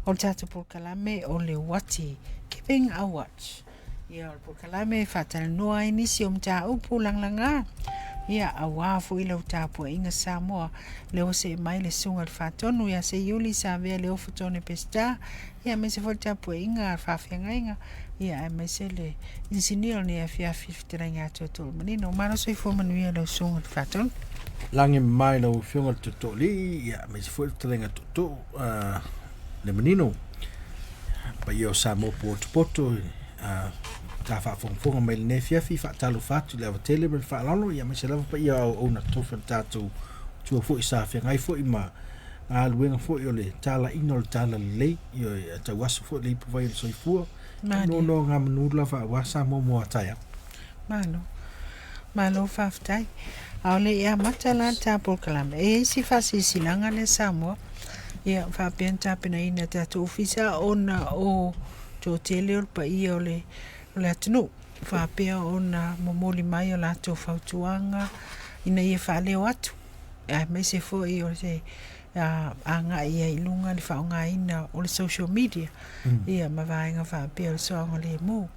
o tata por kalame o le wati keeping a watch ia por kalame fatal noa inisi o mta upu langlanga ia awa fu ilo tapo inga Samoa le o se mai le sunga le fatonu ia se yuli sa vea le ofu tone pesta ia me se fo tapo inga fafianga inga ia me se le insinio ni afia fiftiranga toto manino mano so fo manuia le sunga le fatonu lange mai lo fiunga toto li ia me se fo fiftiranga toto le menino pa io Samoa poto ta fa fonga mai ne fia fi fa talo fatu le tele me fa lalo ia me se lava pa ia o na tofa tatu tu fo isa fa ngai fo ima a luenga fo yo le tala inol tala le yo ta wasu fo le po vai so fu no nga manu la fa wasa mo ataya malo fa ftai ale ia matala ta por kalam e si fa si silanga le Samoa ia fa penta pena ina ta ofisa ona o to tele pa ia le atunu fa pea ona momoli mai o lato fautuanga ina ia fa leo atu me se fo i o se anga ia ilunga le faunga ina o le social media ia mavainga fa pea o soanga le mu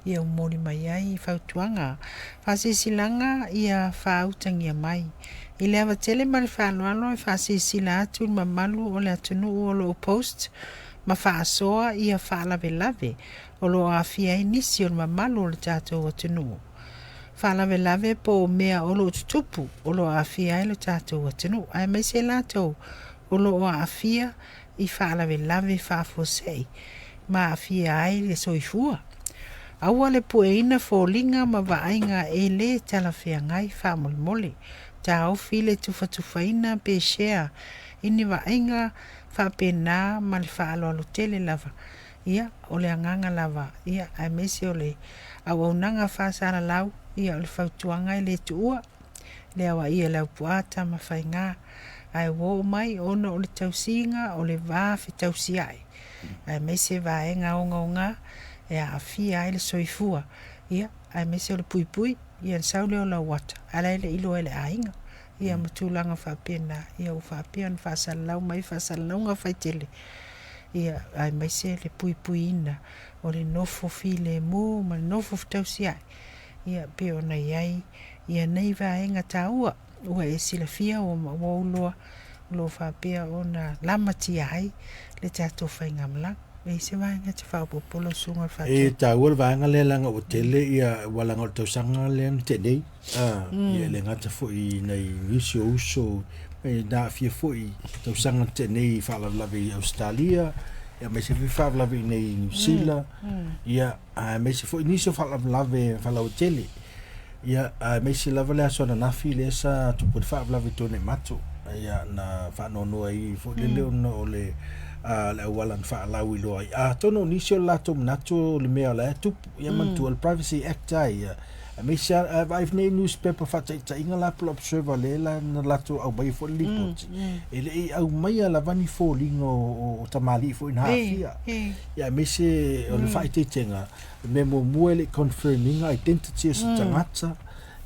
ia momoli mai ai fautuanga fa se silanga ia fa utangia mai i le ava tele ma le fa loalo fa se sila atu mamalu o le atunu o lo post ma fa soa ia fa lave o lo afia inisi o mamalu o le tatou atunu. Fa lave po mea o lo tutupu o lo afia le tatou atunu. Ai mai se latou o lo afia i fa lave fa fosei. Ma afia ai le soifua. Aua le pueina folinga ma vaainga e le talafia ngai fa molimole. Ta au file tufaina pe share. Ini vaainga fa pena ma le fa alo tele lava. Ia o le anganga lava ia ai mesi o le awaunanga fa sara lau ia o le fautuanga i le tuua le awa ia lau puata ma whainga ai wo mai ona o le tausinga o le vā fi tausiai ai mesi vaenga onga ia afia ai le soifua ia ai mesi o le pui ia saule o la wata ala ile ilo ele ainga ia matulanga fa pena ia u fa pena fa sara lau mai fa sara launga faitele ia ai mai se le puipuina o le nofo file mo ma nofo tausia ia pe ona iai ia nei vaenga taua ua e silafia o mauloa lo fa pe ona lamati ai le tatou fainga mala e se vaenga te fa popolo sunga fa e taua vaenga le langa o tele ia walanga o tausanga le te nei ia le ngata fo i nei visio uso e da fia foi tau sanga te nei fa la vi Australia ya me se fa la vi nei New Zealand ya me se foi niso fa la vi fa la hotel ya me se la vala so na file sa tu por fa la vi tone mato ya na fa no ai fo le no le la wala fa la wi lo tono niso la to nato le me la tu ya man tu privacy act ya me se I've named newspaper fa ta inga la pro observer le la na la to au bai fo report ele au mai la vani fo lingo o tamali fo in hafia ya me se o le fa tenga me mo muele confirming identity so tangata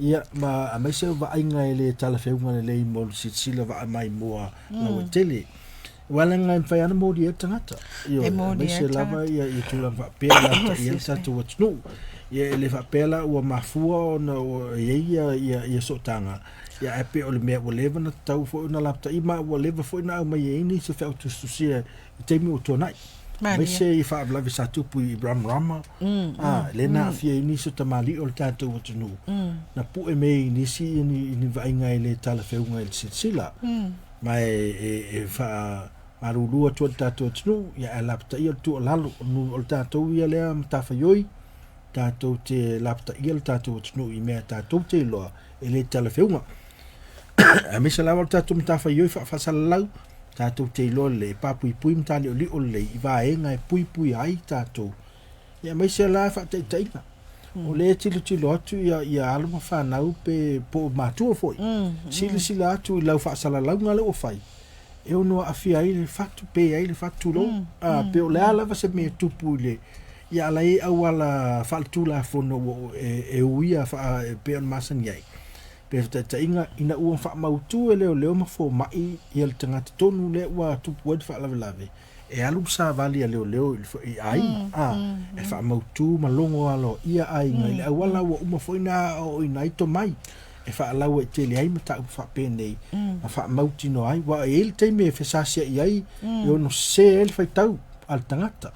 ia ma me se va inga ele talafeunga le mo sila va mai mo la hotel wala nga fa yana mo di tangata yo me se lava ia i tu la va pela ia sa to what's no ia le fa pela o mafua na ia sotanga ia epe o le me o leva na tau fo na lapta i ma o leva fo na mai ni se fa tu se te mi o tonai me se i fa la visa tu pu rama le na fie ni so tamali o tato o tunu na pu e me ni si ni va inga le tala fe unga el sila mai e fa marulua tu tato tunu ia lapta i tu lalo no tato ia le ta fa yoi tatou te lapta ia le tatou tunu i mea tatou te loa e le talafeunga. A me se lawa tatou mtafa ioi whaasalau tatou te loa le papui mtali o li o le i vaenga e pui ai tatou. Ia me se lawa whaataitainga. O le tilo atu ia alama whanau pe po matua foi. Sila atu i lau whaasalau ngale o fai. E ono afia ai le fatu pe ai le fatu lo. Pe o le alawa se me tupu le ia lai au ala faltula fono e uia fa pe on masan yai pe ta inga ina u fa mautu leo ma fo mai il tanga tonu le wa tu pod fa lave e alu sa vali a leo i ai e fa mautu malongo alo ia ai ngai le wala wa uma foina o ina ito mai e fa lau e tele ai mata fa pene a fa mauti no ai wa ele te me fe sasia i ai yo no se ele fa tau al tangata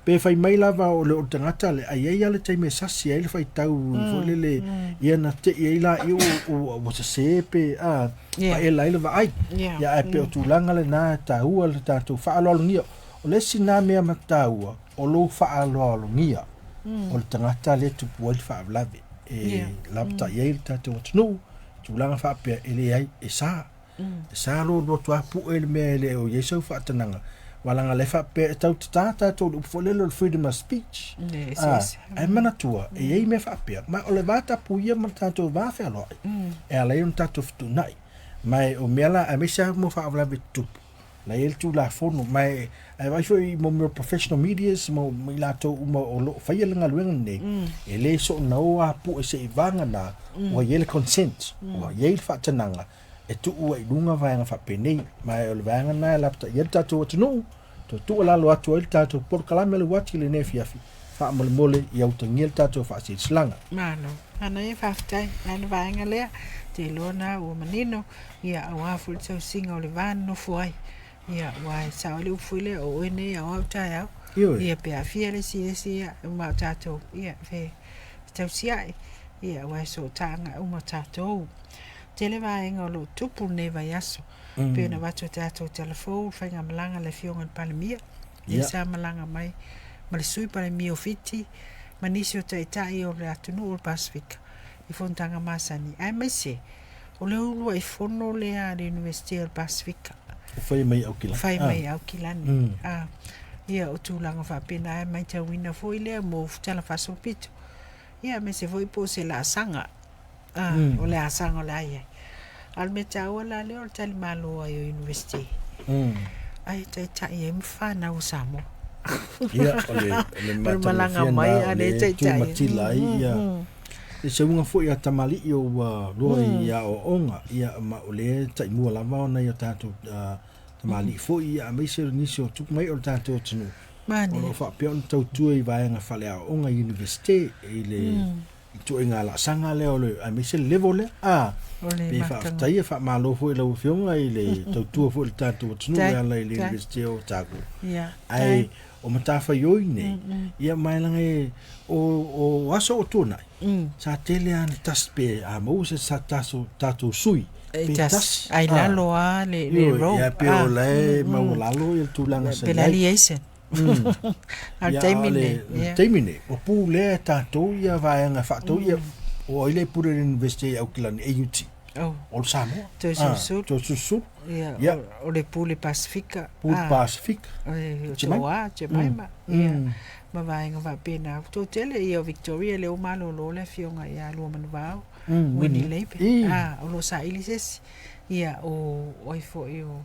pe fai mai lava o le tangata le ai ai ale te me sasia ele fa tau fo le ia na te ia la i o se pe pa e la va ai ya e pe o tulanga le na ta ua le ta tu fa lo ngia o le sina me mata ua o lo fa lo ngia o le tangata le tu po fa lave e lapta ye ta tu no tulanga fa pe ele ai e sa lo tu pu ele me le o yeso fa tananga walanga le fa pe tau tata to fo le freedom of speech ai mana tua e ye me fa pe ma o le vata pu ye mata to va fa lo e ala un tato tu nai mai o mela a me sa mo fa avla bitu la el tu la fono mai ai vai foi mo professional medias mo la to mo o lo fa ye nga luenga ne e le so na o a pu e se vanga na o ye le consent o ye fa tananga e tu o i lunga vai nga fa pene mai o le vanga na la ta ye tato no to la lo atu el tato por kala me le wati le ne fiafi fa mo mole i auto ngel tato fa si slanga mano ana e fa tai ana vanga le te lona o manino ia awa ful so singa o le van no foi ia wai sa le fuile o ene a o ta ia pe a fiele si ma tato ia fe tau sia ia wai so tanga o ma tato te le vai ngolo tupu ne vai aso pe na vato tato telefone fa nga malanga le fionga palemia ia sa malanga mai ma le sui palemia fiti manisio tai o le atunu o Pacific i fontanga masani ai mai se o le ulu ai fono le a le University of Pacific fai mai au kilani ia o tūlanga whapena ai mai tau ina foi lea mo tala faso pito ia me se foi po se la sanga o le asanga o le ai al me tau la le o tali malo ai o university ai tai e mwhana o Samoa ia o le malanga mai a le tai matila ia e se unga foi a tamali i o roi ia o onga ia ma o le tai mua lava ona ia tātou tamali foi ia mai se nisi o tuk mai o tātou tunu mani o fa pe on tau tua i vaenga fale a onga university i le i tu inga la sanga le o le a mai se level le pe fa tai fa malo foi la ufionga i le tau tua foi le tātou tunu ia la i le university o tāku ai o matafa yoi ne ia mai langa o aso o tona sa tele an taspe a mo se sa tato sui tas ai la loa le ro ia pe o le ma o lalo il tu langa se la liaison al termine o pu le tato ia vai nga fato ia o ile pure investe au kilan AUT o Samoa to su ia o le pule Pacifica Jemima ma vai nga va pena to tele ia Victoria le o malo lo le fionga ia lo manvao wini lepe o lo sa ilises ia o ifo io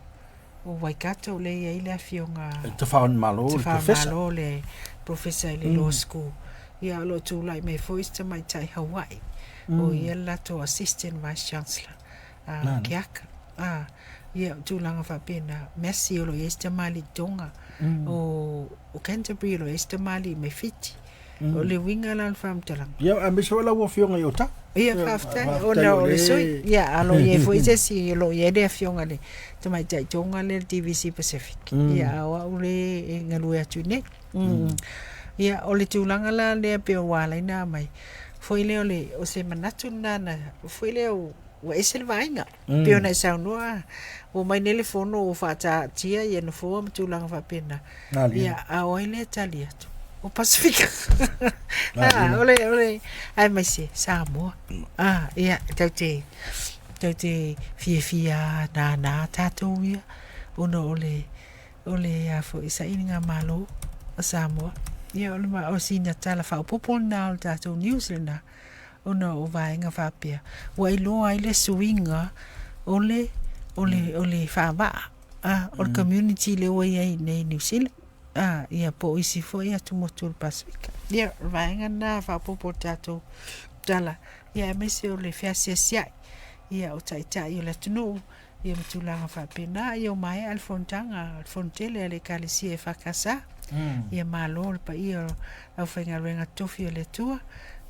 o Waikato le ia ile fionga te fa malo le professor le law school ia lo tu lai me foista mai tai Hawaii o ia la to assistant vice chancellor kiaka ia tu langa fa pena Messi lo este mali tonga o Canterbury lo este mali me fiti o le winga lan fam talang ia a me so la wo fionga yota ia fafta o no le soi ia alo ye foi se si lo ye de fionga le te mai tai tonga le TVC Pacific ia wa ule ngalu ya tune ia o le tu langa la le pe wala ina mai foi le ole o se manatu nana foi le o esel vainga pe ona sa noa o mai nele fono o fata tia ye no fo tu langa fa pena ia a oile talia o Pacific ole ai mai se Samoa ia taute fia na tato ia ono ole a fo isa inga malo o Samoa ia ole ma o sina tala fa popo na o tato New Zealand ono o vaenga fa pia wa ilo ai le swinga ole fa va o community le wa ai nei New Zealand ia po isi fo ia tu motul Pacific ia vaenga na fa popo tato tala ia me se ole fia sia ia o tai o le tunu ia matulaga faapena ia o mai alfontaga alfontele le kalesia e fakasa ia malo le paia au faigaluega tofi o le atua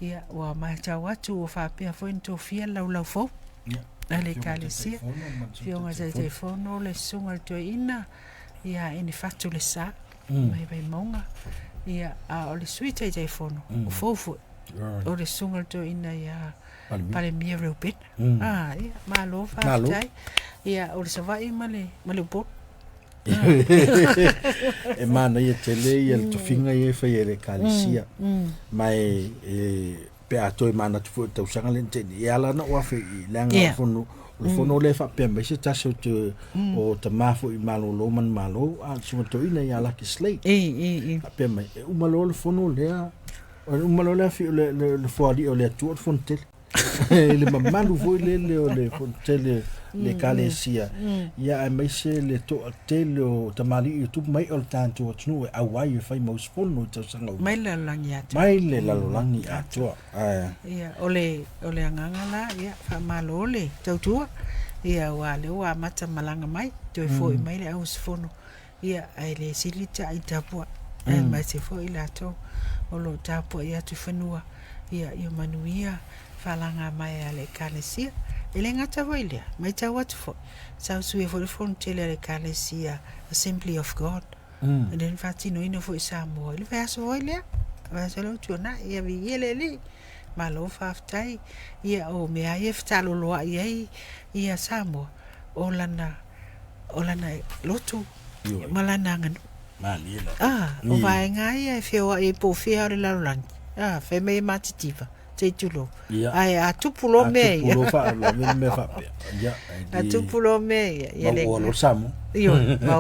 ia ua matau atu ua faapea foi na tofia laulau fou a le kalesia fioga taitaifono le susuga le toeina ia ene fatu le sa mai vaimauga ia o le sui taitaifono o fou foi o le susuga le toeina ia palemia reupena ia malo faafetai ia o le sava'i ma le upolu e mana ia tele ia le tofiga ia fai e le kalesia mai pe ato e mana tu fu tausaga le tene ia lana ua fai leanga fono le fono le faapea mai se tasi o tamā fo'i malōlō man malo a sumatoina ia laki slate faapea mai e umalo le fono lea umalo lea fi le foali'i o le atua o le fonotele le mamalu foi le o le fonotele le kalesia ia ai mai se le toʻatele o tamali'i o tupu mai o le tatou atunuu e auai e fai mausipono i tausaga mai le lalolagi atua mai le lalolagi atua ia o le agaga la ia faamālō le tautua ia ua le ua amata malaga mai toe fo'i mai le ausifono ia ai le sili taʻi tapua e mai se fo'i latou o lo tapua'i atu fanua ia manuia faalaga mai a le kalesia e le gata foi lea mai tau atu foi sausue foi le fonotele a le kalesia Assembly of God e le faatinoina foi Samoa i le vaeaso foi lea vaeaso le utuanaʻi ia viia leʻelii malo faafetai ia o mea ia fetaloloaʻi ai ia Samoa o lana lotu ma lana aganu o vaega ia e feoaʻi e pofea o le lalolagi fe mai matitiva teitulo ai a tupulo me a tupulo me ia le o samo io ma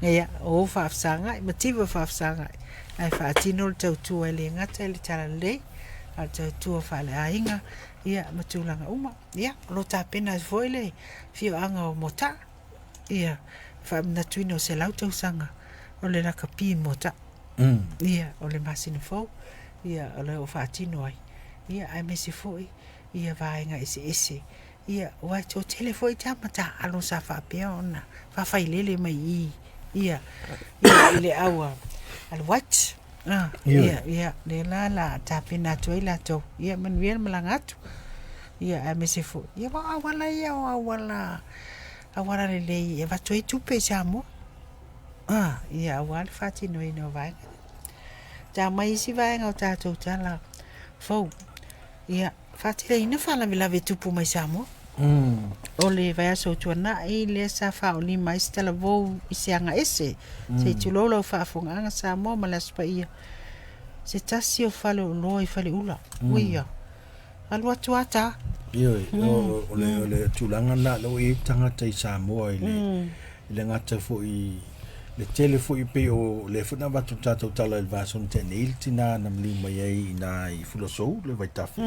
ia o faafsaga mativa faafsaga ai faatino le tautua le ngata le talalei a tautua faaleaiga ia matulaga uma ia lo tapena foi le fioaga o mota ia faamanatuina o se lau tausaga o le lakapi mota ia o le masina fou ia o le o faatino ai ia ai me se foi ia vaenga ese ia wa to telefoi tamata alo sa faapea ona fafailele mai ia le aua al what ia le la tapena toila to ia man bien malangatu ia ai me se foi ia awala le ia va toi tu pe samo ia awal fatino ino vaenga ta mai si vaenga o tatou tala fou ia faateleina faalavelave tupu mai Samoa o le vaeaso tuanaʻi le sa faaolima ai se talavou i se aga ese se itulou lau faafogaaga Samoa ma le aso paia se tasi o faleoloa i faleula uia alu atu ata o le tulaga na lou i tagata i Samoa i le gata foʻi le tele foʻi pe o le fona watu tatou tala il vason tene il tina na mlima ai ina i fulosou le vai tafu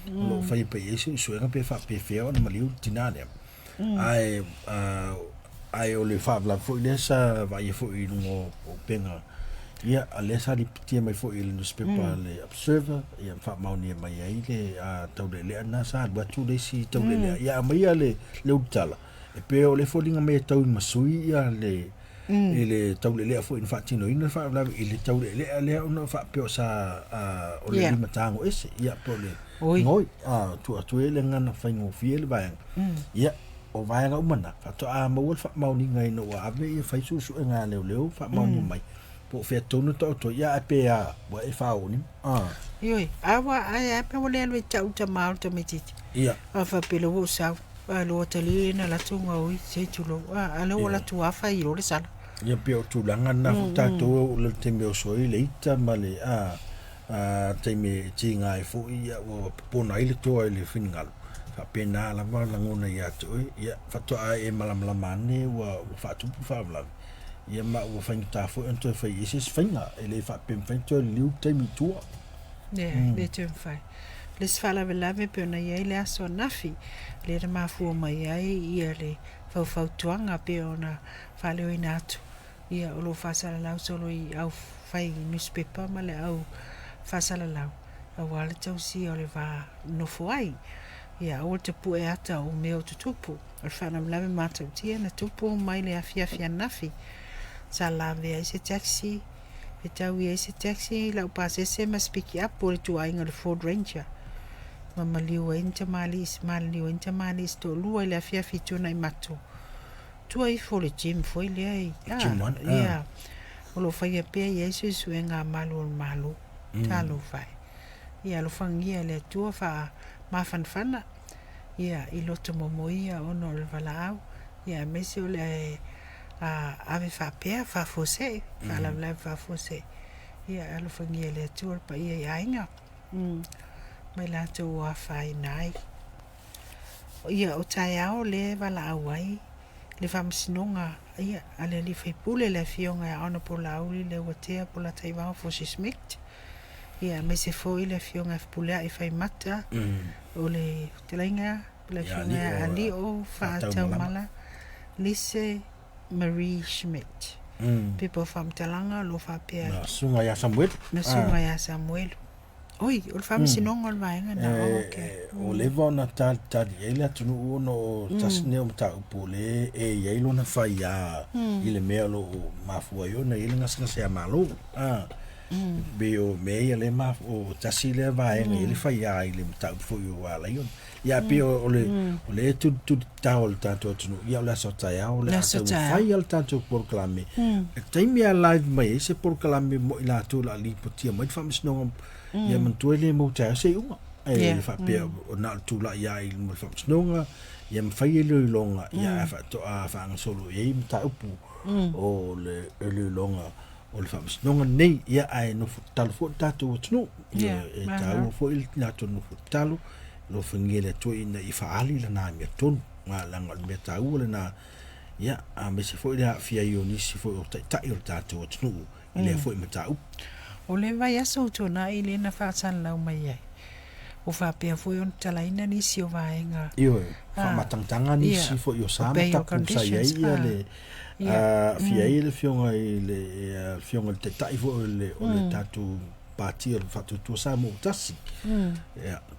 lo fai pe ese suega pe fa pe feo na maliu tina le ai o le fa bla foʻi le sa vai foʻi no o penga ia ale sa di piti mai foʻi le newspaper le observer ia fa mauni mai ai le tau le ana sa watu le si tau le ia mai le utala e pe o le folinga mai tau masui ia le ele tau le fo in fatino in fa la ele tau le ona fa pe sa o le matango ese ia po le ngoi tu ele ngana fa ngo fiel ba ia o vai nga umana fa to mo fa mau ni ngai no ave fa su nga le fa mau ni mai po fe tonu to ia pe wa e fa oni yoi awa ai pe o le tau ta mau to meti ia fa pe lo sa lo tali na la tunga oi se tulo alo la tua fa i lo le sala ia pe o tulanga na tatou le teme o soi le ita male teme tinga e fo ia o pona ile to ile fingal fa pena la la ngona ia to ia fa to e malamala mane wa fa tu fa bla ia ma o fa ta fo ento fa isis finga ele fa pem fento liu teme tu le tem fa les fala velave pe na ia ile aso nafi le mafu mai ai ia le fa tuanga pe ona fale o inatu ia o lo fasala lau solo i au fai newspaper ma le au fasala lau au ale tau si o le va no fuai Ia o te pu e ata o meo te tupu. O whana mlawe mātau tia na tupu mai le awhia nafi. Sa lawe ai se taxi. E tau i ai se taxi lau pasese ma speak up o le tuainga le Ford Ranger. Mama liu e inta malis to lua i le awhia fituna i matu. Tua i fo le gym foi le ai. Gym one, Ia. O lo whaia pia i eisu isu e ngā malu o malu. Talo whai. Ia lo whangia le tua wha mawhanwhana. Ia i loto momo ia ono le walau. Ia mesi o le ave wha pia wha fose. Wha lau wha fose. Ia lo whangia le tua pa ia i ainga. Mai la tau a whai nai. Ia o tai ao le walau ai. Le whamasinonga. Ia ale li whaipule le fionga e ana po lauli le watea po la taiwao fo si smikt. Ia me se foi le fionga pulea i whai mata. O le telainga le fionga ali o whaatau mala. Lise Marie Schmidt. People from Talanga lo whapea. Na sunga ya Samuel. Na sunga ya Samuel. Oi, o le whamasinonga o le vaenga na o le vona tali ele atunu ono tasne o mta upole e yelo na faia ile melo mafua yo na ile ngasna se malo be o me ele ma o tasile vaenga ile faia ile mta upo yo ala yo ya pe o le tu taol tanto atunu ya la sota ya o le faia tanto por clame time ya live mai se por clame mo ila tu la lipotia mai whamasinonga ia mantuele mo ta se unga e fa pe o na tu la ia i mo fa snonga ia mfai le longa ia fa to a fa ang solo ia mta upu o le longa o le fa snonga nei ia ai no tal fo tatu tnu ia e ta u fo il na to no talu lo fingele to ina i fa ali la na me ton ma la ngal me ta u le na ia a me se fo ia fia yo ni se fo o ta il tatu tnu ile fo mta u o le vai aso tona i le na whātan lau mai ai. O whapea fwy on talaina ni si o vaenga. Io, whamatangtanga ni si fo i o sama tapu sa iai ia le fia i le fionga i le fionga te tai fo o le tatu pātia le whatutua sa mo tasi.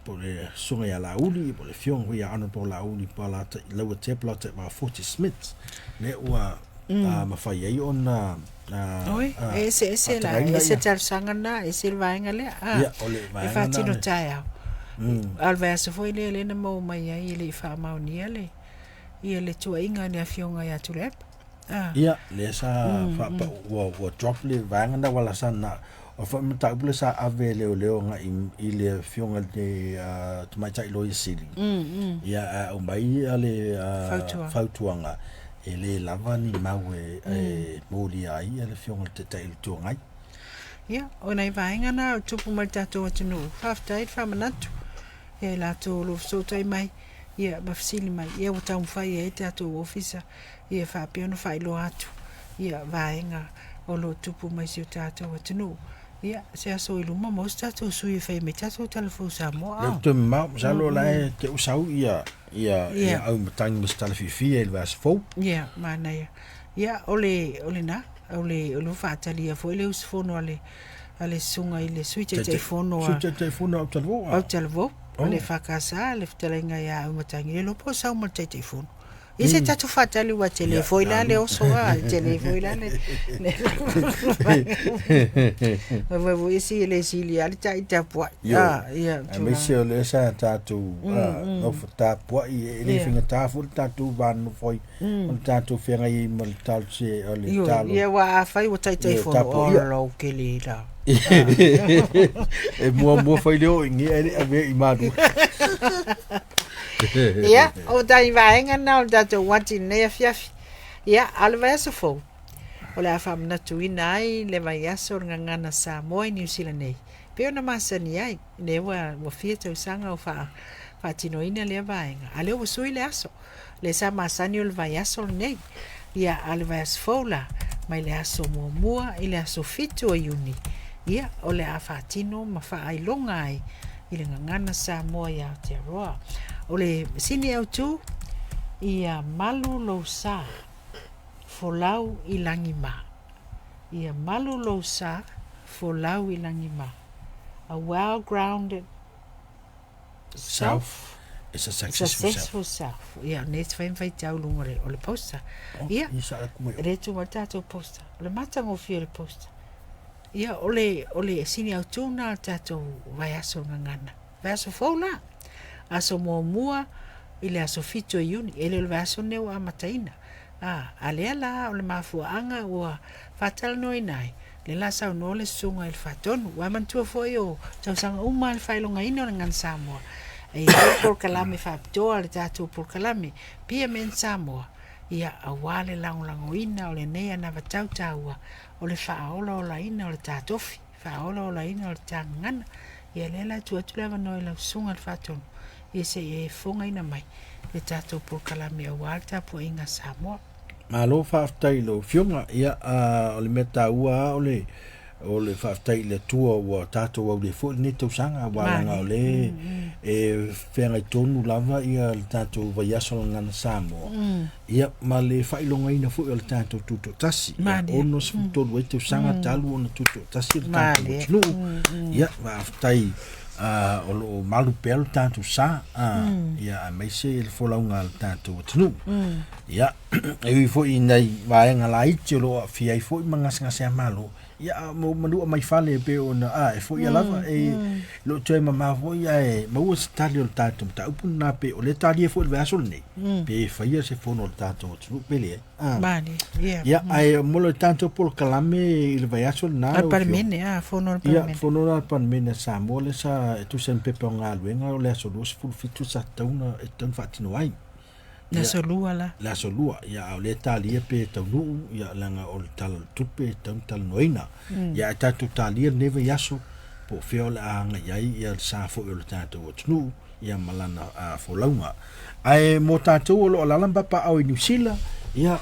Po le sunga ia lauli, po le fionga ia ana po lauli pa la laua te plata ma 40 Smiths. Le ua mawhai ai ona oi ese la ese tar sangana ese vaenga le e fatino taia al verso foi le na mo mai ai le fa maunia le ia le tua inga ni afionga ya tulep ia le sa fa o drop le vaenga wala sana o fa mta bule sa ave le nga i le fionga de mai tai lo sili ia o mai ale fautuanga ele lava ni mawe moli ai ele fionga te tai tu ngai ia o nei vaenga na tupu mai tato atunu faftai famanatu e la to lo so tai mai ia mafsili mai ia o tau fai e tato ofisa ia fa piano fai lo atu ia vaenga o lo tupu mai si tato atunu ia se aso ilu mo tato sui fai me tato telefon sa mo le tu ma sa lo la te usau ia au matang mistal fi el vas fo ia mana ia ole na ole lo fatali fo le us fono ale sunga ile suite telefono au telefo ole fakasa le ftelenga ia au matang le lo po sa mo telefono ese tatu fatali wa telefo ila le oso a telefo ila le vo isi le sili ali ta ita ia me se le sa tatu no fta po i le finga ta fu tatu van foi on tatu fenga i mal tal se ole talo ia wa fai wa tai telefono o lo ke le la e mo foi le o ngi ave i madu ia o dai vaenga na o dato wati ne fiafi ia alva so fo o la fam na tuina ai le vai aso ngana sa moi New Zealand nei pe ona masani ai ne wa fia tau sanga o fa tino ina le vaenga ale o sui le aso le sa masani o le vai aso nei ia alva so fo la mai le aso mua ile aso fitu o uni ia o le afatino ma fa ai longa ai ile ngana sa moi ya te roa ole sini au tu ia malu lo sa folau ilangima ia malu lo sa folau ilangima a well grounded self It's a successful self. Ia, ne te whai tau lunga o le poster. Ia, re tu wa tātou poster. O le matanga o fia le poster. Ia, ole sini au tūna tātou vai aso ngangana. Vai aso faula. Aso mua, ile aso fito iuni. Ele le vai aso neo a mataina. A lea la o le mafuanga ua whatala noi nai. Le la sau no le sunga il fatonu. Wa mantua foi o tausanga uma le whailonga ina o le ngan Samoa. E por kalame whapitoa le tātou por kalame. Pia men Samoa. Ia awale lango ina o le nea na vatau taua. O le whaola o la ina o le tātofi. Whaola o la ina o le tāngana. Ia lela tuatuleva noi lau sunga le fatonu. Ia se e funga ina mai. Le tātou por kalame awale tāpua inga Samoa. Malo whaftai lo fionga ia o le meta ua o le whaftai le tua ua tātou au le fo ni tausanga walanga o le e whenga tonu lava ia le tātou vaiaso ngana Samoa ia ma le whailonga ina fo le tātou tuto tasi ono se futolu e tausanga talu ona tuto tasi le tātou tunu ia whaftai o lo malu pel tātou sa ia mai se le folaunga le tātou tunu ia e fo i nei vaenga la iti lo fia i fo i mangasngase malo ia mo manua mai fale pe ona e fo i lava e lo toe mama fo ia e mau se tali o tātou ta upun na pe o le tali e fo i vaso nei pe faia se fo no tātou tunu pele mani ia ai mo le tātou por kalame i le vaso na al parmene fo no parmene ia fo no al parmene sa mo le sa tu sen pe ponga luenga o le so dos ful fitu sa tauna e tan fatino ai la solua la solua ia o le talia pe taunu ia langa o tal tupe tal noina ia tatu talia neve yaso po feola anga ia sa fo o tatu o tnu ia malana fo launga ai mo tatu o la lamba pa au New Zealand ia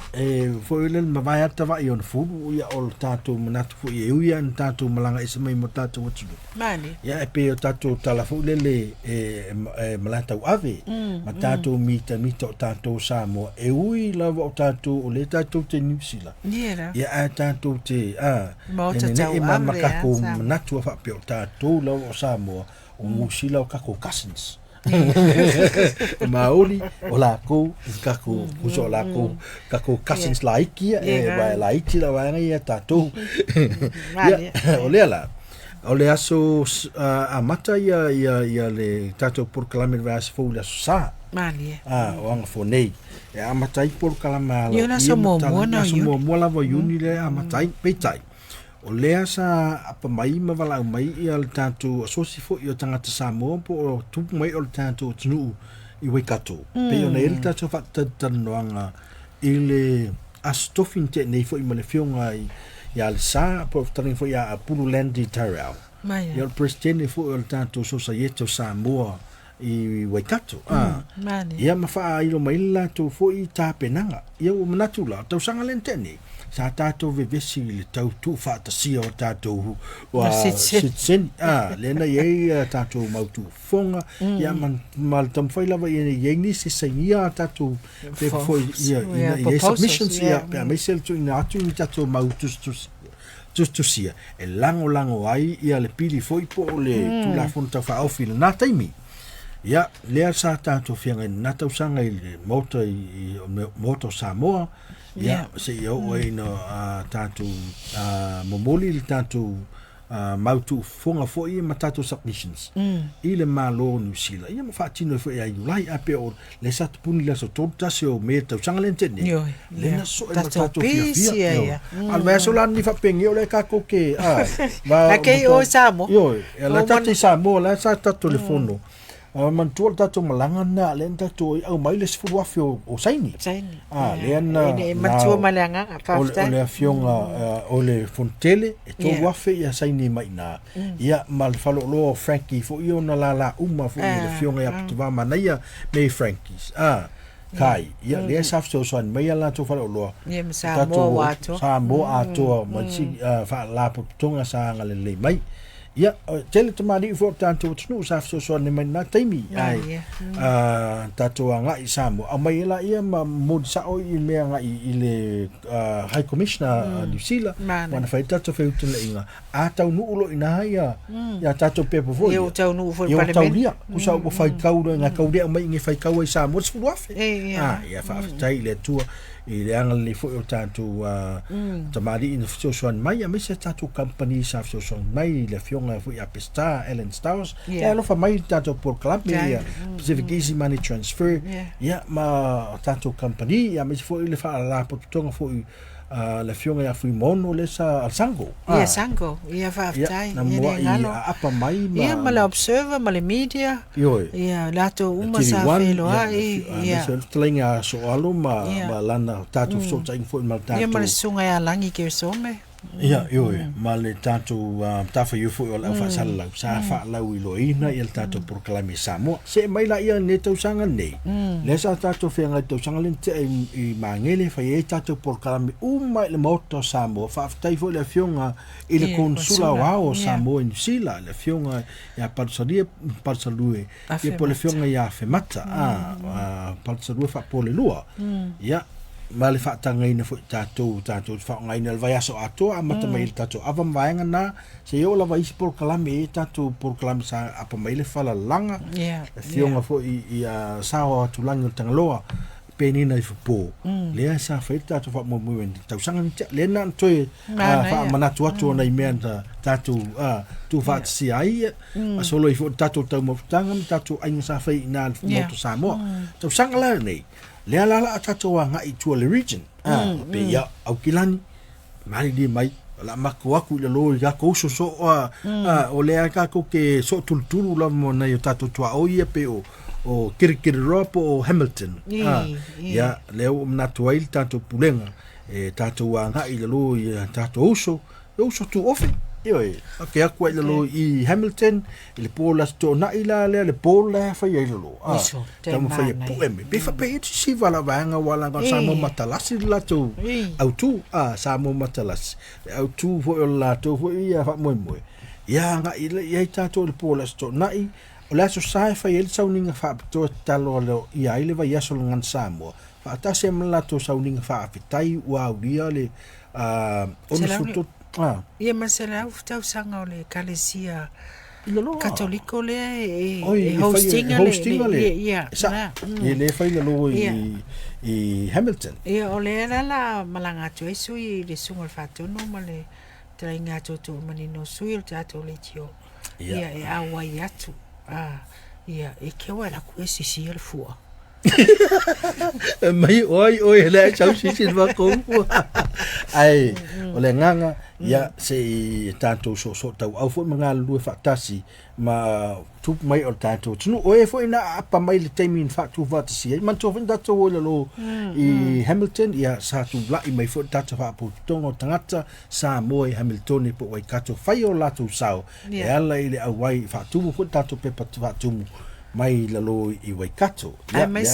fo le mavai ata vai on fu ia o tatu manatu fo ia tatu malanga isa mai mo tatu o tnu mani ia pe o tatu tala fo le malata ave ma tatu mita o tatu Samoa e ui lava o tatu o le tatu te New Zealand ia tatu te mo tatu ave makako manatu fa pe o tatu lava o Samoa o musila o kako cousins Maori o la ko kako uso la ko kako cousins laikia vai laiti la vai ia tatu o le la o le aso a mata ia le tato por kalame vas fo la sa mani o anga fo nei e a mata por kalama ia na so mo la vo uni le a mata petai o le asa apa mai ma vala mai ia le tato so si fo io tanga Samoa po tu mai o le tato tnu i Waikato pe ona ele tato fa tanoanga ile astofin te nei fo i male fionga ia le sa po tani fo ia Pululandi Tyrell ia le presidente fo o le tato Society Samoa i Waikato ia mafa ilo mai la to fo i tapenanga ia o manatu la tau sanga lenteni sa tato vevesi le tau tu fa ta sia o tato wa sitsen lena ye tato mautu fonga ia man mal tam foi lava ye ni se saia tato pe foi ia submissions ia pe me sel tu na tu tato mautu tu sia e lango ai ia le pili foi po le tu la fonta fa au fil na taimi ia le sa tato fianga na tau sanga i moto Samoa ia se yo no tatu momoli le tatu mautu fonga fo i matatu submissions ile malo New Zealand ia mafatino fo ia yulai ape o le sat puni le so tonta se o me tau sanga lentene le na so e matatu fia al verso la ni fa pengi o le ka koke va ke o Samoa yo la tatu Samoa la sa tatu telefono man tuol tato malanga na len tato au mai le sfu wafio o saini len man tuol malanga o le fionga o le fontele e to wafe ia saini mai na ia mal falo lo Frankie fo io na la uma fo le fionga ia ptua manaia me Frankies kai ia le safso so mai la to falo lo ia Samoa wato Samoa ato man si fa la putonga sa ngale le mai ia tele tamari fo tanto tunu sa so ne mana taimi ai tato anga i Samoa a mai la ia ma mod sa o i me anga i le high commissioner New Zealand wana fai tato fe utule inga a tau nu ulo ina ia tato pepo fo ia tau nu fo parliament tau dia ku sa o fai kau nga kau dia mai ngi fai kau i Samoa fu afe ia fa tai le tua i le anga le fo o tato tamari in so mai a mese tato company sa so mai le fionga fo ia pesta Ellen Stars e lo fa mai tato por club ia Pacific Easy Money Transfer ia ma tato company ia mese fo le fa la po tonga fo le fionga ia fui mono le sa sango ia sango ia fa tai na mo ia apa mai ma ia ma le observer ma le media ia lato uma sa felo ia so tlinga so alo ma lana tato so tai fo ma tato ia ma le sunga ia langi ke some ia ma le tato tafa yu fo la fa sala sa fa la wi lo ina il tato por clami Samoa se mai la ia ne tau sanga nei le sa tato fe nga tau sanga len i mangele fa ia tato por clami uma le moto Samoa fa tai fo le fionga i le consula wao Samoa in Sila le fionga ia parsalue ia po le fionga ia fe mata parsalue fa po le lua ia ma le whaatanga ina fo tātou whaonga ina le vai aso atoa amata mai le tātou awa mwaenga na se yo la vai isi por kalame e tātou por kalame sa apa mai le whala langa fionga fo i sao atulangi o tangaloa penina i fupo lea sa whai tātou wha mwen tau sanga ni tia le na toi wha manatu atu ona i mea tātou tu whaatasi ai a solo i fo tātou tau mawhutanga tātou ainga sa whai ina moto Samoa tau sanga la nei lea lala atato wa ngai tua le region pe ya au kilani mari di mai la maku aku le lo ya ko so o lea ka ko ke so tultulu la mo na yo tato tua o ia pe o kirikiriropo o Hamilton ya leo na tua il tato pulenga e tato wa ngai le lo ya tato uso tu ofi okay aku le lo i Hamilton le pola sto na ila le pola fa ye lo tamo fa ye poeme be fa pe si vala vanga wala ga samo matalasi la tu au tu samo matalasi au tu fo la tu fo ia fa mo ia nga ila ia tato le pola sto na i la so sai fa ye sauninga fa to talo lo ia ile va yaso ngan samo fa ta sem la to sauninga fa fitai wa dia le on futo ia masela tau sanga o le kalesia katoliko le hostinga le ia le fai le lo i Hamilton ia o le la malanga tu sui le sunga fatu no male trainga tu manino sui le tato le tio ia e awa yatu ia e kewa la ku sisi le fua mai oi le chau sisi va ko ai o le nganga ya se tanto so tau au fo manga lu fatasi ma tu mai o tanto tunu o e fo ina apa mai le taimi fa tu fatasi man to vinda to o lo i Hamilton ya sa tu la i mai fo tanto fa po tongo tangata sa mo i Hamilton po wai kato fai o la tu sao e ala ile au wai fa tu fo tanto pe pa fa tu mai la lo i Waikato mai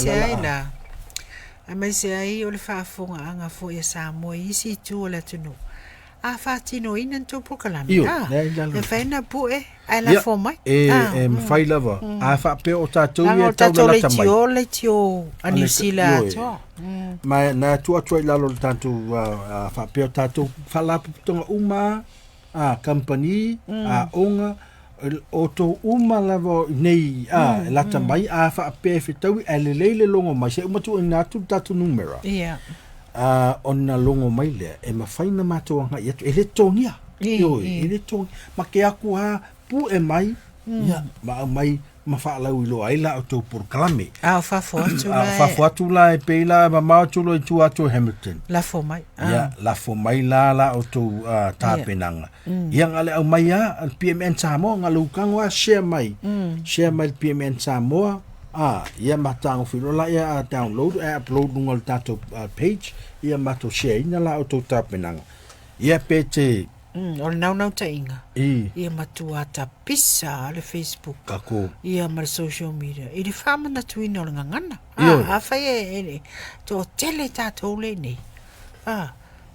se ai o le whaafonga anga fo ia Samoa isi tu o la tunu a whaatino ina tu pukalami e whaina pu ai la fo mai mwhai lava a whaape o tātou e tau la lata mai le tio a New Zealand atoa mai na tua i lalo le tātou whaape o tātou whalapu tonga uma company onga o to uma lava nei lata mai a fa pe fitau ele lele longo mai se uma tu ina tu tatu numero ona longo mai le e ma faina mato nga ia ele tonia ele ton ma ke aku pu e mai ma mai ma fa la ulo ai la to por clame fa foatu la e pela ma ma tu lo tu atu Hamilton la fo mai la fo mai la o to tapenanga yang ale au mai al PMN Samoa ngalu kangwa share mai PMN Samoa ia matang filo la ia download upload ngol tato page ia mato share ina la o to tapenanga ia pete o nau ta inga ia matua ta pisa le Facebook kako ia mar social media i le fama na tuina o ngana fai e to tele tato le nei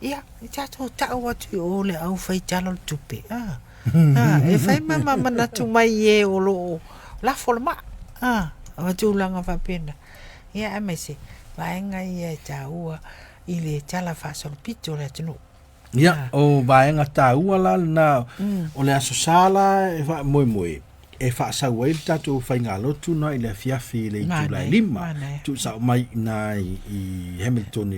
ia tato ta watu o le au fai talo tupe E fai mama manatu mai e o lo la forma. O tūlanga whapena. Ia e mai se, vaenga ia e tā ua i le tala whasol pito le tunu. Ia, o vaenga tā ua la na o le aso sala e wha moe. E wha sau e tātou whainga lotu na i le fiafi le i tūlai lima. Tu sa mai na i Hamilton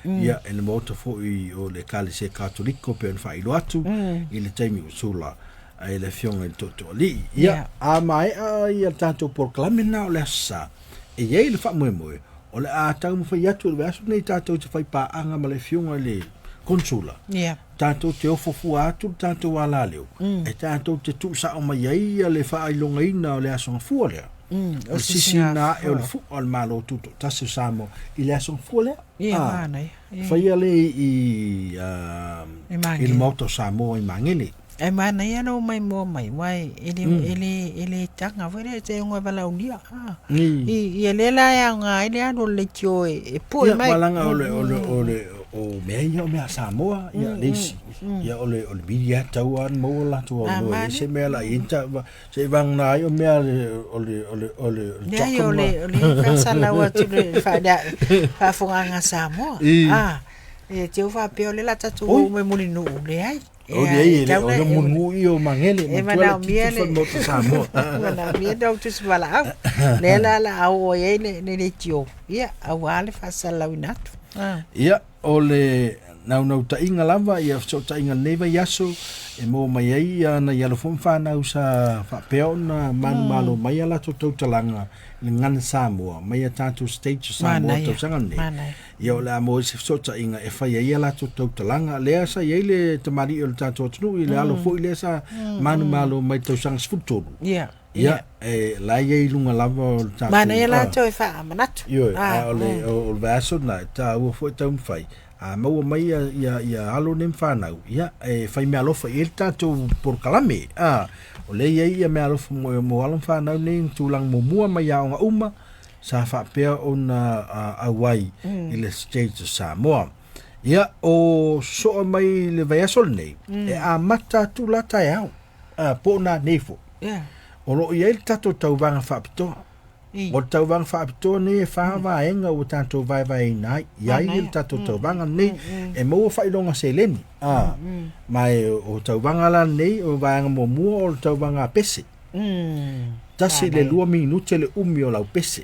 ia e le mota fo i o le kalise katoliko pe on wha i loatu i le taimi usula. Ai le fionga i toto li. Ia, a mai a ia tātou porklame na o le asa. E iei le wha moe. O le a tau mwhai atu le asu nei tātou te whai pāanga ma le fionga le konsula. Tātou te ofofu atu, tātou ala leo. E tātou te tūsa o mai ai le wha ailonga ina o le asonga fua lea. O le sisi na e o le fu o le malo tuto. Tasi samo i le asonga fua lea. Ia, mānei. Whai ale i le moto Samoa i Mangele. E mana ia no mai mo mai wai ele tanga vere te unga valaunia i ele la ya nga ele ado le tio e po mai malanga o mea Samoa ia lesi ia ole media tauan mo la tu o se mea la inta se vang na o mea ole ya ole pasa la wa tu le fa fonga Samoa e tio fa pe ole la tatu me mulinu le ai o dei o mungu i o Mangele e mana miele mana miele o tu svala le la au e ne tio ia awale fa sala winatu ia ole nau ta inga lava ia so ta inga neva yaso e mo mai ai na yalo fon fa na usa fa peona man malo mai ala to talanga ngan Samoa mai tatu stage Samoa to sangane ia ola mo se so ta inga e fa ia ala to talanga le sa ia le tamari o tatu tunu ile alo fo ile sa man malo mai to sang sfutu ia e la ia lunga lava tatu mana ia la to fa manatu yo ole o vaso na ta o fo ta fai mau mai ia alo nem whanau ia e whai mea alofa i tātou porkalame o le ia mea alofa mo alam whanau nei tūlang mo mua mai a onga uma sa whapea o na awai i le state Samoa ia o soa mai le vaiasol nei e a mata tūlata e au po na nefo o lo ia il tātou tauvanga whapitoa o tauwang whaapitoa ne whahawaenga o tātou vai nai iai il tātou tauwanga nei e maua whailonga se leni mai o tauwanga la nei o vaenga mo mua o tauwanga pese tasi le 2 minute le umi o lau pese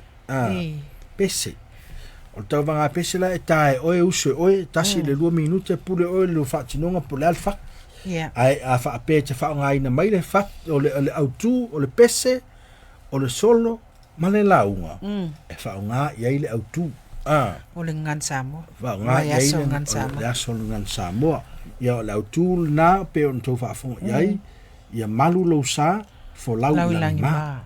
pese o tauwanga pese la e tae oe use oe tasi le 2 minute pule oe le whaatinonga pule alfa ai a whaapea te whaongaina mai le what o le autu o le pese o le solo ma le launga e whaunga iai le autu o le ngan Samoa whaunga iai le aso ngan Samoa ia o le autu na pe on tau whaafonga iai ia malu lau sa fo lau ilangi ma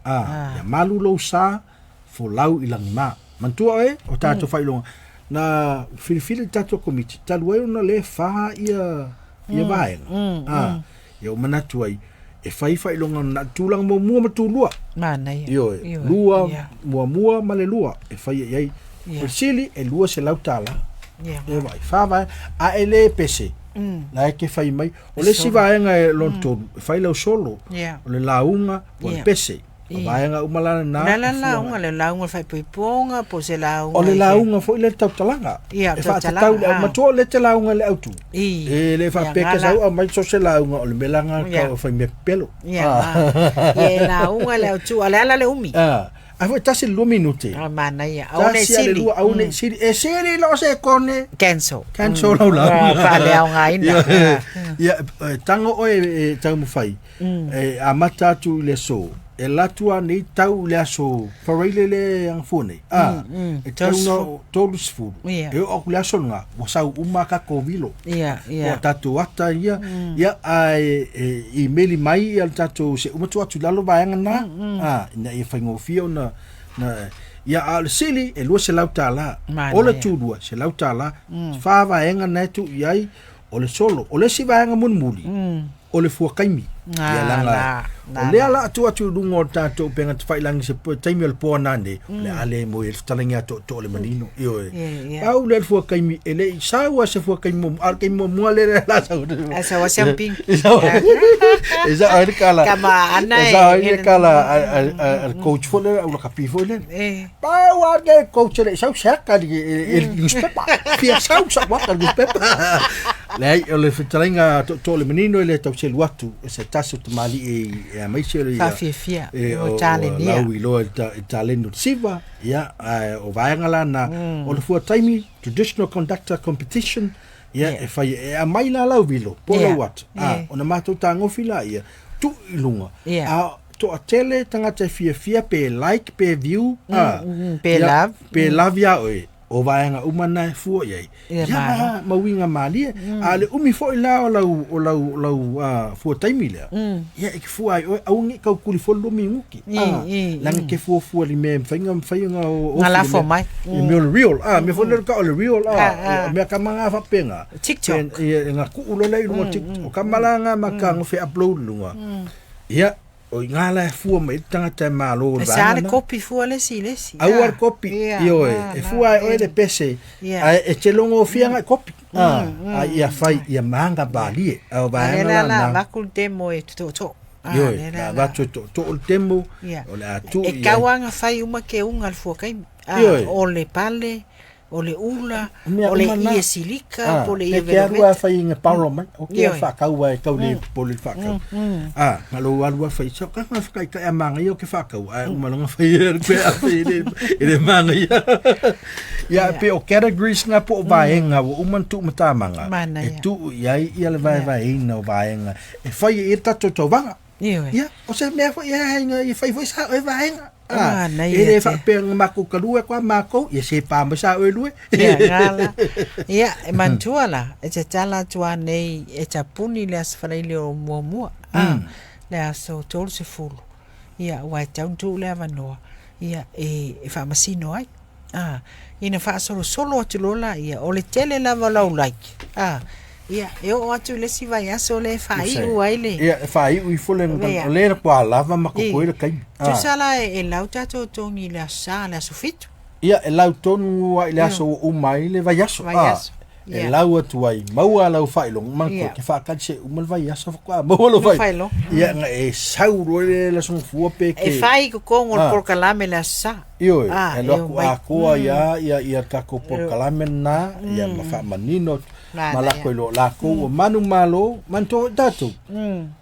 ia malu lau sa fo lau ilangi ma mantua o tātou whailonga na whiriwhiri tātou komiti talu e ona le wha ia vaenga ia o manatu ai e fai longa na tulang mo mua matulua mana yo lua mua ma le lua e fai ai o sili e lua se lautala e vai fa vai a ele pese la ke fai mai o le si vaenga e lonto fai lo solo o le launga o le pese vaenga umala na le launga fai poiponga po se launga o le launga foi le tautalanga e fa tau ma to le te launga le autu e le fa peka sa mai so se launga o le melanga ka fai me pelo e launga le autu ala le umi a foi tasi 2 minute mana ia au ne sili e sili lo se kone cancel la fa le aunga ina ia tango o tau mo fai e amata tu le so e latua nei tau le aso whareile le ang fone e tau no tolu sifu e o le aso nga wasau umaka kovilo o tatu ata ia i meli mai al tatu se umatu atu lalo vaenga na ina i whaingofio na ia al sili e lua se lautala o le tūrua se lautala wha vaenga na tu iai o le solo o le si vaenga munmuli o le fuakaimi. Ia langa. O lea la atu lunga o tātou penga te whailangi se taimi o le pōnane, le ale mo e talangi ato to le manino. Au le fuakaimi, e le saua se fuakaimi mo, alkai mo mua le la sau. Asa wa siamping. Esa ai kala. Kama ana e. Esa ai kala coach fo le au kapi fo le. Pa wa le coach le sau saka e newspaper. Pia sau sa wa ka newspaper. Le le talangi to le manino le tau se luatu, se taso te mali e mai se le fia o tale ni la wi lo tale no siva ya o vaenga la na o le fu taimi traditional conductor competition ya e fai e mai la la vilo polo wat ona mato tango fila ia tu ilunga to atele tanga te fia pe like pe view pe love ya o vaenga umana fu ye ya mawinga mali ale umi fo la o lau fu taimi le ya e fu ai au ngi ka kuli fo lo minguki lang ke fu li me fainga o ngala fo mai me real me fo le ka o real me ka manga fa penga TikTok nga ku lo le no TikTok ka malanga makang fe upload lunga ya o ngala fu mai tanga te malo ba sa copy fu le si au copy yo e fu ai o le pese e chelongo fianga copy ia fai ia manga bali au ba na la kul demo e to yo ba to o demo o le atu e kawanga fai uma ke unga fu kai o le pale o le ula o le ia silika po le ia vermelha fai nga paulo mai o ke fa kaua e kau le pole fa kau malo alua fai so ka fa kai ka manga yo ke fa kau uma longa fai pe a fai ele manga ya pe o categories nga po vaenga o uma tu mata manga e tu ia le vai no vaenga e fai e tato to vanga ya o se me fa ia nga e fai sa e vaenga ele fa peng mako kalua kwa mako ye se pa masa o lue ngala ia e mantuala e te tala tua nei e tapuni le asfaraile o mua le aso tolu se fulu ia wai tau tu le avanoa ia e fa masino ai ina fa solo atu lola ia o le tele lava lau like ia e o atu le si vai aso le fai u ai le ia fai u fole no le kwa lava mako ko le kai tu sala e lauta to tongi le sala sufitu ia e lau tonu ai le aso o mai le vai aso e lau atu ai maua lau fai long manko ke fa ka se umal vai aso kwa mo lo vai ia e sauro le son fu pe ke e fai ko con o por calame la sa io e lo ko ia ka ko por calame na ia ma fa manino malako lo la ko manu malo manto tatu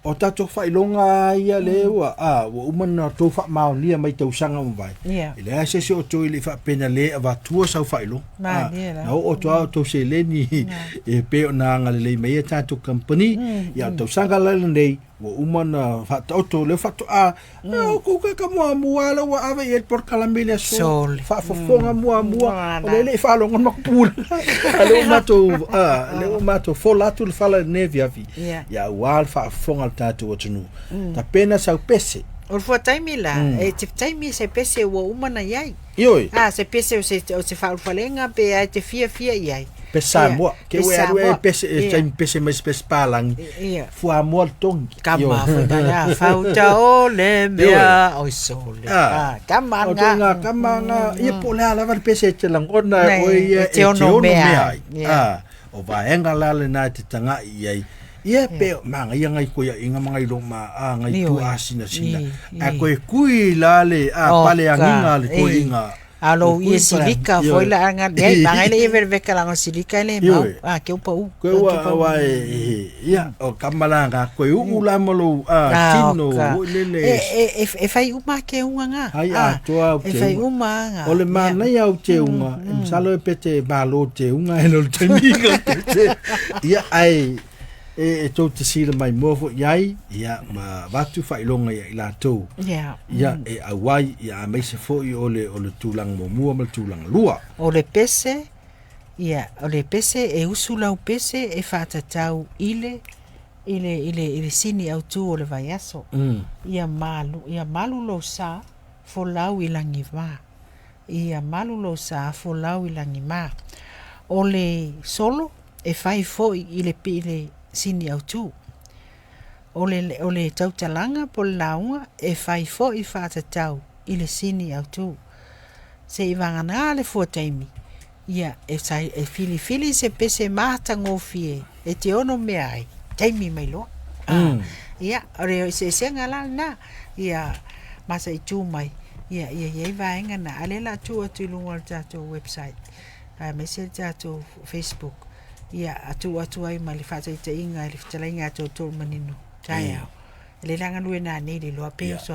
o tatu fa ilonga ia le wa o umana to fa ma lia mai tau sanga mo vai ile ase se o to ile fa pena le va tua sa fa ilo na o to se le ni e pe na ngale mai tatu company ia tau sanga la nei o umana fa to le fa to ko ka mo muala wa ave el por calamele so fa fonga mo le fa lo ngona pul ale o mato folatu le fala nevi avi ya wal fa fonga tatu o tunu ta pena sa pese o fo taimila e te taimi se pese o umana yai yoi se pese o se fa falenga pe ai te fia yai pesa mo ke we pese pese mais pese palang fu amor tongi kama fu dala fauta o le mea o sole kama nga e pola la var pese te langona o ia te ono mea o vaenga la le na te tanga ia ia pe manga ia ngai ko ia inga mga ilo ma ngai tu asina sina a ko kui la le pale anginga le ko inga alo ia silika foi la anga dei banga ile verveka la silika le mau ke upa u ko wa ia o kamalanga ko u la molo tino le e fai uma ke unga ai toa e fai uma nga o le mana ia o te unga salo e pete balo te unga e no te niga ia ai e to te sila mai mofo yai ia ma watu fa ilonga ia ila to ia e awai ia mai se fo i ole tulang mo mua mal tulang lua ole pese e usula pese e fa tatau ile sini au tu ole vaiaso ia malu lo sa fo lau ilangi va ia malu lo sa fo lau ilangi ma ole solo e fai fo ile pile sini au tu o le tautalanga po le launga e fai fo I whātatau I le sini au tū. Se I wangana le fuataimi. Ia, e fili se pese mata ngofie. E te ono mea ai. Taimi mai loa. Ia, ore se ngala na. Ia, masa I tū mai. Ia, ia vaenga na. Ale la tū atu ilunga le tātou website. Me se tātou Facebook. Ia, atu ai ma le whātaita inga, le whatalainga atu tō manino. Tai au. Le langa lue nā nei le loa peo so.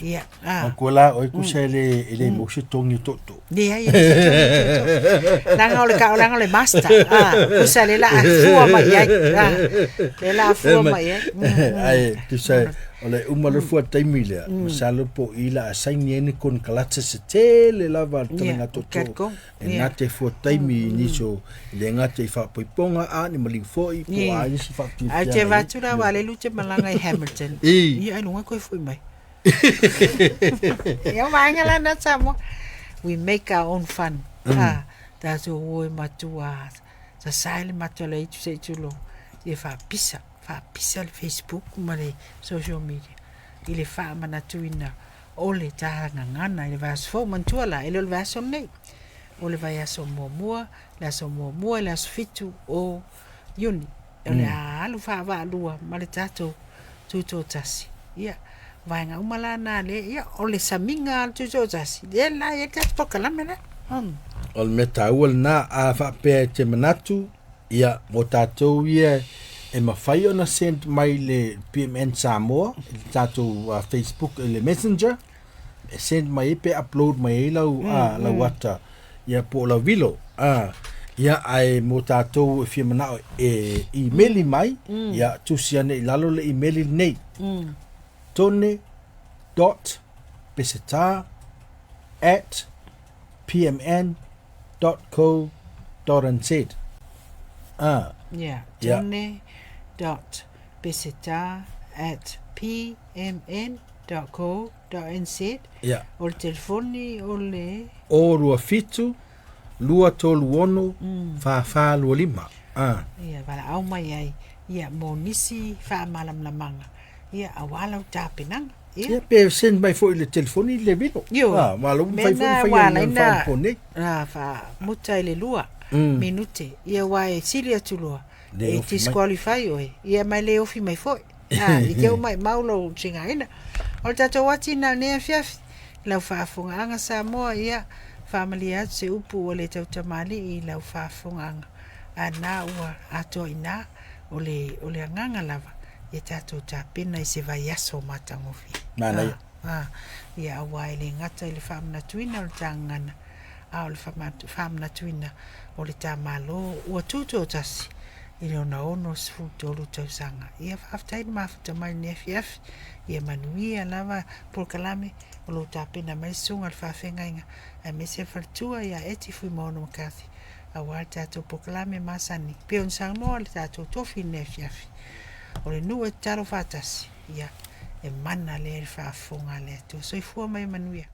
Ia. Mankola oi kusa ele mosi tongi toto. Ia. Langa o le master. Kusa le la fua mai ai. Le la fua mai ai. Ai, kusa ole umalo fua taimi le. Masalo po ila asaini ene kon kalatsa se tele lava tanga toto. E ngate fua taimi niso le ngate I wha poiponga a ni maling foi po a isi wha tia. Ai te vatura wale luce malanga I Hamilton. Ia lunga koe fui mai. Ia maenga lana samo. We make our own fun. That's o oe matua. Sa saile matua le itu se itu lo. Ia wha pisa le Facebook ma le social media. I le wha manatuina o le tahanga ngana. I le vas fo mantua la. Ele o le vas o nei. O le vai aso mua, le aso mua, le aso fitu o yuni. O le alu wha alua ma le tatou tuto tasi. Ia, vai ngā umala nā le, ia, o le saminga al tuto tasi. Ia la, ia tatu poka la mena. O le meta ua na a whapea te manatu, ia, mo tātou ia, e mawhai ona send mai le PMN Samoa, tātou Facebook, le Messenger, e send mai pe upload mai lau wata, ia po la vilo, ia ai mo tātou e whia manao e emaili mai, ia tusiane I lalo le emaili nei, tone.peseta@pmn.co.nz. Yeah, tone.peseta@pmn.co.nz. Yeah. O le telefoni o le o rua fitu lua tolu ono fa lua lima. Ia wala au mai ai. Ia mo nisi fa malam lamanga. Ia awala tapenanga. Ia pe send mai fo le telefoni le vino. Malo fai fo fa muta le lua. Minute. Ia wai silia tulua. E disqualify oi. Ia mai le ofi mai fo. I te mai maulo singa ina. O tato wati na ne fiafi. Lau whaafunga Samoa ia family atu se upu o le tautamali I lau whaafunga a nā ua ato I nā o le anganga lava e tātou tāpena I se vai aso matangofi. Mana ia awa I le ngata I le whaamna tuina o le tāngana o le whaamna tuina o le tāmalo ua tūtō tasi I le ona ono sifu tolu tausanga. Ia whaaftaini mafuta mai nefi afi ia manuia lava polkalame o lo tāpena mai sunga le whaafengainga a me se whaltua ia eti fui maono makathi a wā tātou polkalame masani peon Samoa le tātou tofi nefi afi o le nua taro whatasi ia e mana le whaafonga le tu soifua mai manuia.